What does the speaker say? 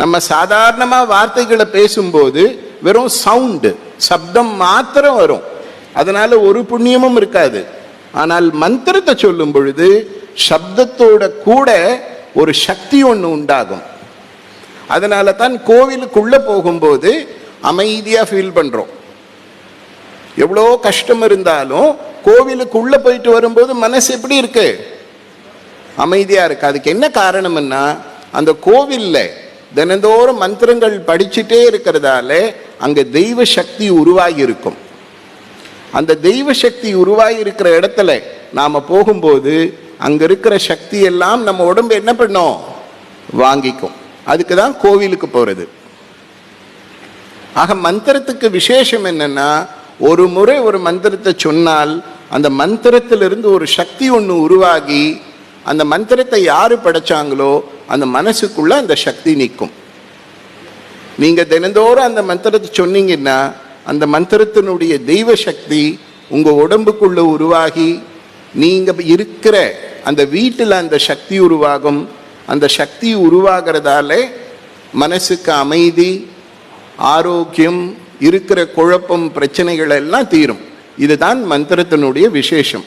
நம்ம சாதாரணமா வார்த்தைகளை பேசும்போது வெறும் சவுண்டு, சப்தம் மாத்திரம் வரும், அதனால ஒரு புண்ணியமும் இருக்காது. ஆனால் மந்திரத்தை சொல்லும் பொழுது சப்தத்தோட கூட ஒரு சக்தி ஒன்று உண்டாகும். அதனால தான் கோவிலுக்குள்ள போகும்போது அமைதியா ஃபீல் பண்றோம். எவ்வளோ கஷ்டம் இருந்தாலும் கோவிலுக்குள்ள போயிட்டு வரும்போது மனசு எப்படி இருக்கு? அமைதியா இருக்கு. அதுக்கு என்ன காரணம்னா, அந்த கோவில்ல தினந்தோறும் மந்திரங்கள் படிச்சுட்டே இருக்கிறதால அங்க தெய்வ சக்தி உருவாகி இருக்கும். அந்த தெய்வ சக்தி உருவாகி இருக்கிற இடத்துல நாம போகும்போது அங்க இருக்கிற சக்தி எல்லாம் நம்ம உடம்பு என்ன பண்ணும்? வாங்கிக்கும். அதுக்கு தான் கோவிலுக்கு போறது. ஆக மந்திரத்துக்கு விசேஷம் என்னன்னா, ஒரு முறை ஒரு மந்திரத்தை சொன்னால் அந்த மந்திரத்திலிருந்து ஒரு சக்தி ஒன்று உருவாகி அந்த மந்திரத்தை யாரு படைச்சாங்களோ அந்த மனசுக்குள்ள அந்த சக்தி நிற்கும். நீங்க தினந்தோறும் அந்த மந்திரத்தை சொன்னீங்கன்னா அந்த மந்திரத்தினுடைய தெய்வ சக்தி உங்க உடம்புக்குள்ள உருவாகி நீங்க இருக்கிற அந்த வீட்டில் அந்த சக்தி உருவாகும். அந்த சக்தி உருவாகிறதால மனசுக்கு அமைதி, ஆரோக்கியம், இருக்கிற குழப்பம், பிரச்சனைகள் எல்லாம் தீரும். இதுதான் மந்திரத்தினுடைய விசேஷம்.